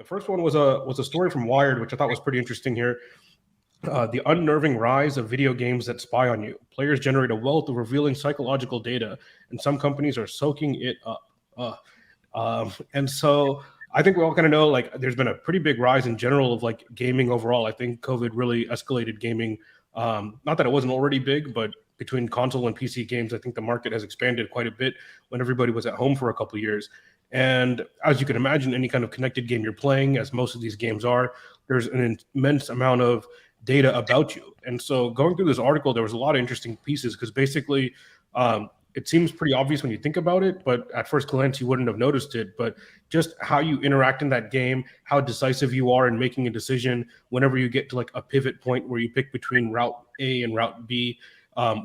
The first one was a story from Wired, which I thought was pretty interesting here. The unnerving rise of video games that spy on you. Players generate a wealth of revealing psychological data, and some companies are soaking it up. And so I think we all kind of know, like, there's been a pretty big rise in general of like gaming overall. I think COVID really escalated gaming. Not that it wasn't already big, but between console and PC games, I think the market has expanded quite a bit when everybody was at home for a couple of years. And as you can imagine, any kind of connected game you're playing, as most of these games are, there's an immense amount of data about you. And so going through this article, there was a lot of interesting pieces because basically it seems pretty obvious when you think about it, but at first glance, you wouldn't have noticed it. But just how you interact in that game, how decisive you are in making a decision whenever you get to like a pivot point where you pick between route A and route B,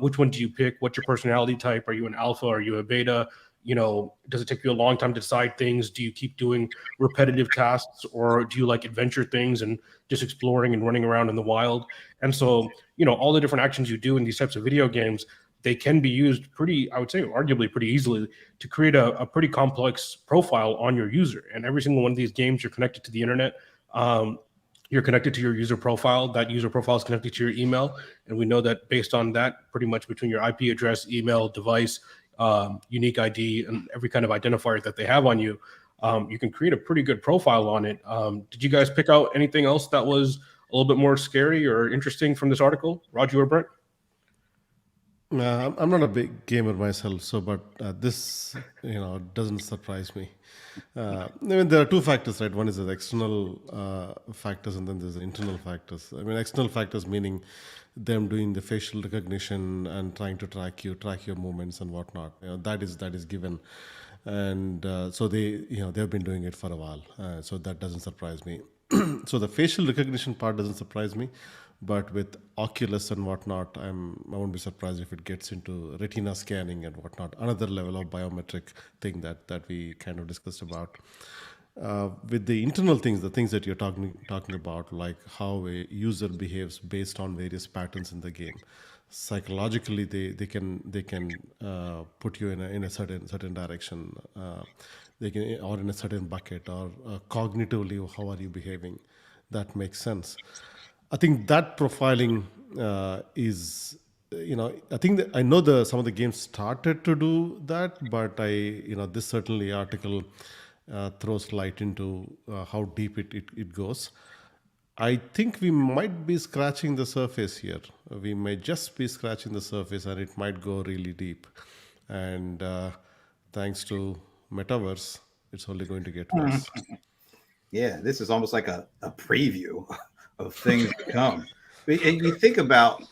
which one do you pick? What's your personality type? Are you an alpha? Are you a beta? Does it take you a long time to decide things? Do you keep doing repetitive tasks, or do you like adventure things and just exploring and running around in the wild? And so, all the different actions you do in these types of video games, they can be used pretty, I would say, arguably pretty easily to create a pretty complex profile on your user. And every single one of these games, you're connected to the internet. You're connected to your user profile. That user profile is connected to your email. And we know that based on that, pretty much between your IP address, email, device, unique ID, and every kind of identifier that they have on you, you can create a pretty good profile on it. Did you guys pick out anything else that was a little bit more scary or interesting from this article, Raju or Brent? I'm not a big gamer myself, but this, doesn't surprise me. There are two factors, right? One is the external factors, and then there's the internal factors. External factors meaning them doing the facial recognition and trying to track your movements and whatnot. That is given, and so they've been doing it for a while. So that doesn't surprise me. So the facial recognition part doesn't surprise me. But with Oculus and whatnot, I won't be surprised if it gets into retina scanning and whatnot, another level of biometric thing that we kind of discussed about. With the internal things, the things that you're talking about, like how a user behaves based on various patterns in the game, psychologically they can put you in a certain direction. They can, or in a certain bucket, or cognitively, how are you behaving? That makes sense. I think that profiling is, I think that I know some of the games started to do that, but this certainly article throws light into how deep it goes. I think we might be scratching the surface here. We may just be scratching the surface, and it might go really deep. And thanks to Metaverse, it's only going to get worse. Yeah, this is almost like a preview of things to come. And you think about,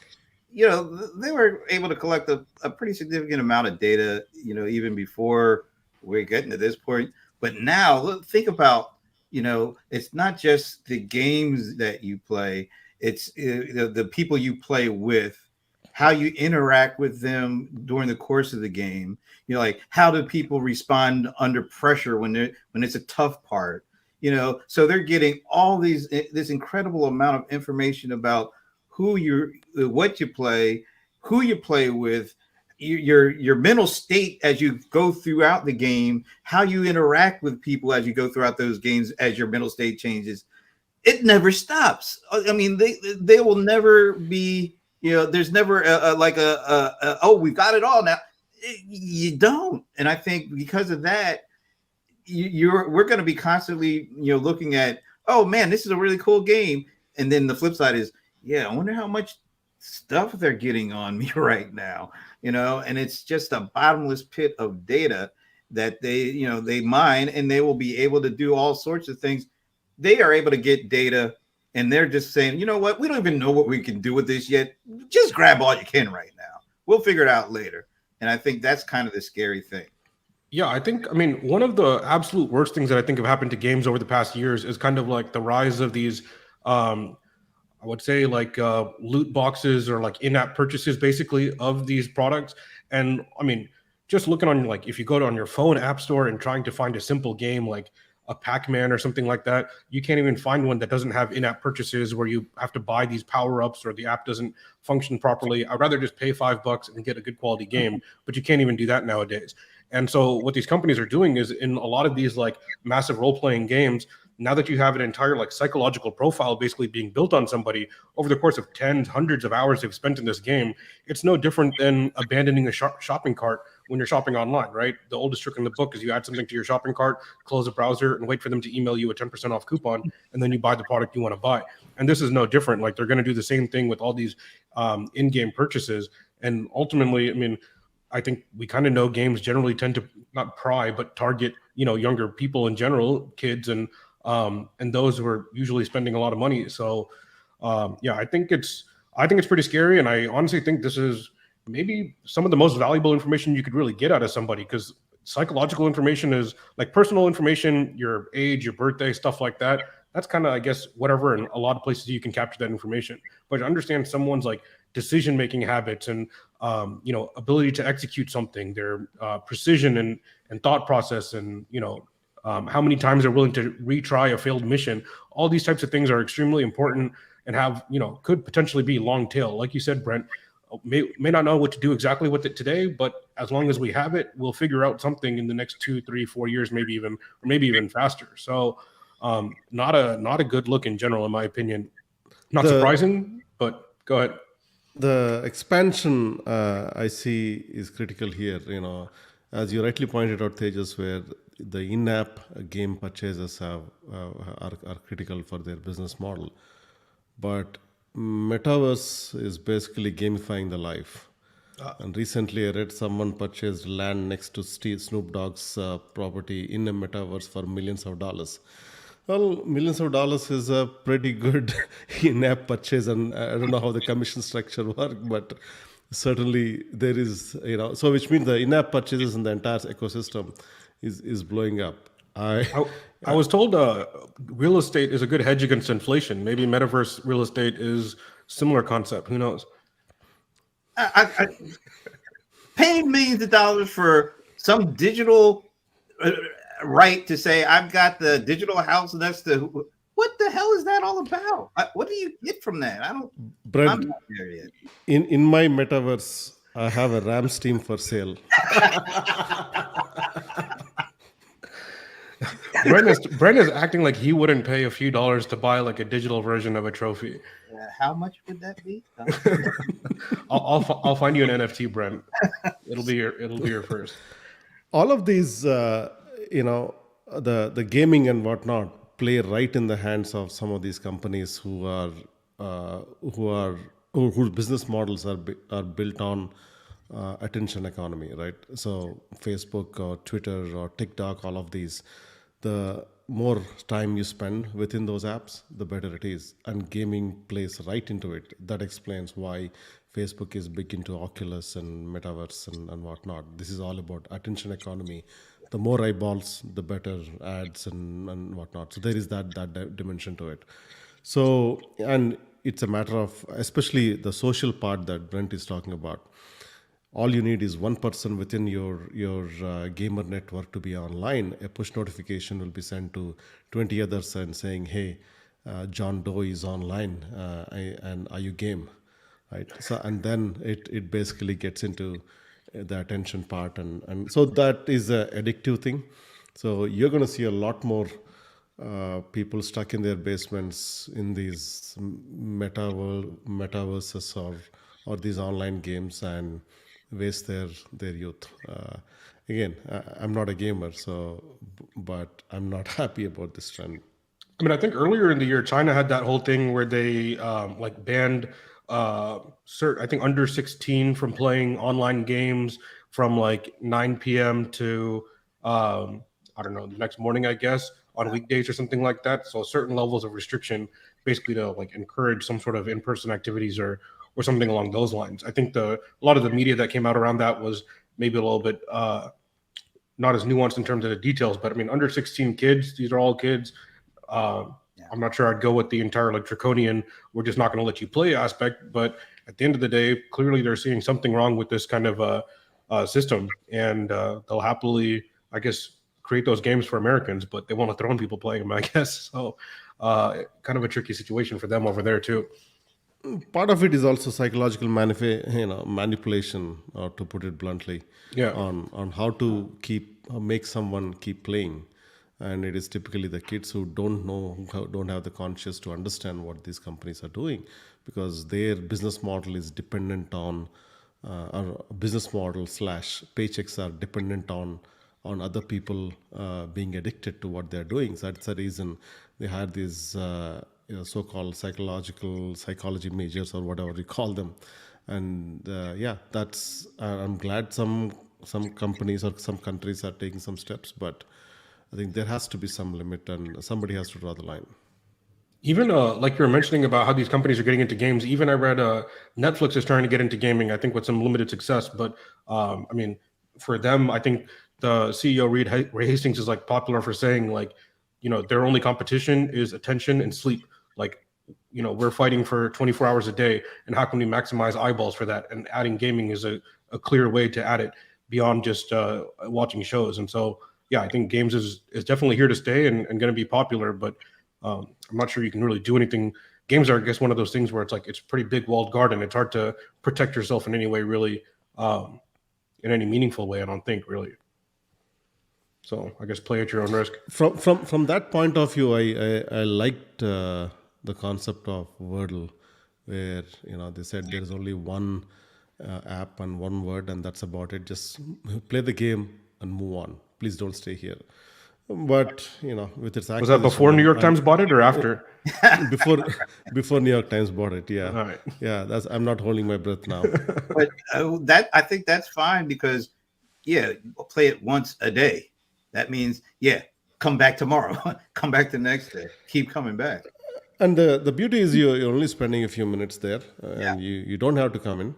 they were able to collect a pretty significant amount of data, even before we're getting to this point. But now think about, it's not just the games that you play, it's the people you play with, how you interact with them during the course of the game. Like, how do people respond under pressure when it's a tough part? So they're getting all this incredible amount of information about what you play, who you play with, your mental state as you go throughout the game, how you interact with people as you go throughout those games, as your mental state changes. It never stops. They will never be, there's never oh, we've got it all now. You don't. And I think because of that, we're going to be constantly, looking at, oh man, this is a really cool game. And then the flip side is, yeah, I wonder how much stuff they're getting on me right now, and it's just a bottomless pit of data that they mine, and they will be able to do all sorts of things. They are able to get data, and they're just saying, you know what, we don't even know what we can do with this yet. Just grab all you can right now. We'll figure it out later. And I think that's kind of the scary thing. Yeah, one of the absolute worst things that I think have happened to games over the past years is kind of like the rise of these, I would say, like loot boxes or like in-app purchases, basically, of these products. And just looking on, like, if you go on your phone app store and trying to find a simple game like a Pac-Man or something like that, you can't even find one that doesn't have in-app purchases where you have to buy these power-ups or the app doesn't function properly. I'd rather just pay $5 and get a good quality game, but you can't even do that nowadays. And so what these companies are doing is, in a lot of these like massive role-playing games, now that you have an entire like psychological profile basically being built on somebody over the course of tens, hundreds of hours they've spent in this game, it's no different than abandoning a shopping cart when you're shopping online, right? The oldest trick in the book is you add something to your shopping cart, close the browser, and wait for them to email you a 10% off coupon, and then you buy the product you want to buy. And this is no different. Like they're going to do the same thing with all these in-game purchases. And ultimately, I mean, I think we kind of know games generally tend to not pry, but target, younger people in general, kids, and those who are usually spending a lot of money. So, I think it's pretty scary, and I honestly think this is maybe some of the most valuable information you could really get out of somebody, because psychological information is like personal information, your age, your birthday, stuff like that. That's kind of, I guess, whatever. In a lot of places you can capture that information, but to understand someone's like decision-making habits and ability to execute something, their precision and thought process, and how many times they're willing to retry a failed mission. All these types of things are extremely important and have, could potentially be long tail. Like you said, Brent, may not know what to do exactly with it today, but as long as we have it, we'll figure out something in the next 2, 3, 4 years, maybe even faster. So not a good look in general, in my opinion. Not surprising, but go ahead. The expansion I see is critical here. As you rightly pointed out, Tejas, where the in-app game purchases are critical for their business model, but metaverse is basically gamifying the life. And recently, I read someone purchased land next to Snoop Dogg's property in a metaverse for millions of dollars. Well, millions of dollars is a pretty good in-app purchase, and I don't know how the commission structure works, but certainly there is, so which means the in-app purchases in the entire ecosystem is blowing up. I was told real estate is a good hedge against inflation. Maybe metaverse real estate is similar concept. Who knows? I paying millions of dollars for some digital right to say I've got the digital house next to. What the hell is that all about? What do you get from that? Brent, I'm not there yet. In my metaverse, I have a Rams team for sale. Brent is acting like he wouldn't pay a few dollars to buy like a digital version of a trophy. How much would that be? I'll find you an NFT, Brent. It'll be your first. All of these, the gaming and whatnot play right in the hands of some of these companies whose business models are built on attention economy, right? So Facebook or Twitter or TikTok, all of these, the more time you spend within those apps, the better it is. And gaming plays right into it. That explains why Facebook is big into Oculus and Metaverse and whatnot. This is all about attention economy. The more eyeballs, the better ads and whatnot. So there is that dimension to it. So, and it's a matter of, especially the social part that Brent is talking about. All you need is one person within your gamer network to be online. A push notification will be sent to 20 others and saying, "Hey, John Doe is online, and are you game?" Right. So, and then it basically gets into the attention part, and so that is an addictive thing. So you're going to see a lot more people stuck in their basements in these metaverses or these online games and waste their youth. Again, I'm not a gamer, but I'm not happy about this trend. I mean, I think earlier in the year, China had that whole thing where they banned I think under 16 from playing online games from like 9 p.m. to I don't know, the next morning, I guess, on weekdays or something like that. So certain levels of restriction, basically to like encourage some sort of in-person activities or something along those lines. I think a lot of the media that came out around that was maybe a little bit not as nuanced in terms of the details, but I mean, under 16 kids, these are all kids. I'm not sure I'd go with the entire like draconian, we're just not going to let you play aspect. But at the end of the day, clearly they're seeing something wrong with this kind of system, and they'll happily, I guess, create those games for Americans, but they won't let their own people playing them, I guess. So kind of a tricky situation for them over there too. Part of it is also psychological manipulation, or to put it bluntly, on how to make someone keep playing. and it is typically the kids who don't know, who don't have the conscience to understand what these companies are doing, because their business model is dependent on our business model slash paychecks are dependent on other people being addicted to what they're doing. So that's the reason they had these so-called psychology majors or whatever you call them. And yeah, that's I'm glad some companies or some countries are taking some steps, but I think there has to be some limit, and somebody has to draw the line. Even like you were mentioning about how these companies are getting into games. Even I read Netflix is trying to get into gaming. I think with some limited success, but I mean, for them, I think the CEO Ray Hastings is like popular for saying like, their only competition is attention and sleep. Like, we're fighting for 24 hours a day, and how can we maximize eyeballs for that? And adding gaming is a clear way to add it beyond just watching shows. And so, yeah, I think games is definitely here to stay and going to be popular, but I'm not sure you can really do anything. Games are, I guess, one of those things where it's like it's a pretty big walled garden. It's hard to protect yourself in any way, really, in any meaningful way. I don't think really. So I guess play at your own risk. From that point of view, I liked the concept of Wordle, where they said there is only one app and one word, and that's about it. Just play the game and move on. Please don't stay here. But with its was that before New York Times bought it or after? before New York Times bought it, yeah. All right. Yeah, I'm not holding my breath now. But I think that's fine, because play it once a day. That means come back tomorrow, come back the next day, keep coming back. And the beauty is you're only spending a few minutes there, and you don't have to come in.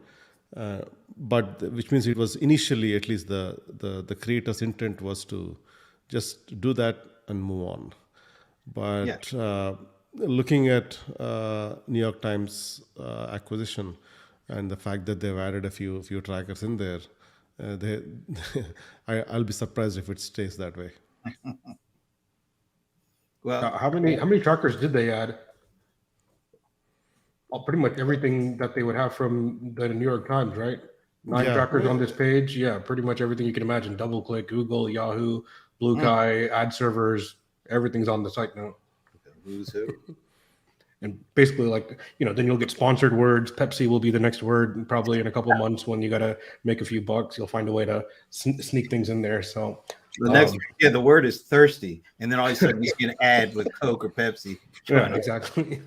But which means it was initially, at least the creator's intent was to just do that and move on. But looking at New York Times acquisition and the fact that they've added a few trackers in there, I'll be surprised if it stays that way. Well, how many trackers did they add? Pretty much everything that they would have from the New York Times, right? 9 trackers on this page. Yeah, pretty much everything you can imagine. DoubleClick, Google, Yahoo, Bluekai, ad servers, everything's on the site now. Who's who? And basically, like, then you'll get sponsored words. Pepsi will be the next word probably in a couple of months when you got to make a few bucks. You'll find a way to sneak things in there. So the next, the word is thirsty. And then all of a sudden you see an ad with Coke or Pepsi. Yeah, exactly.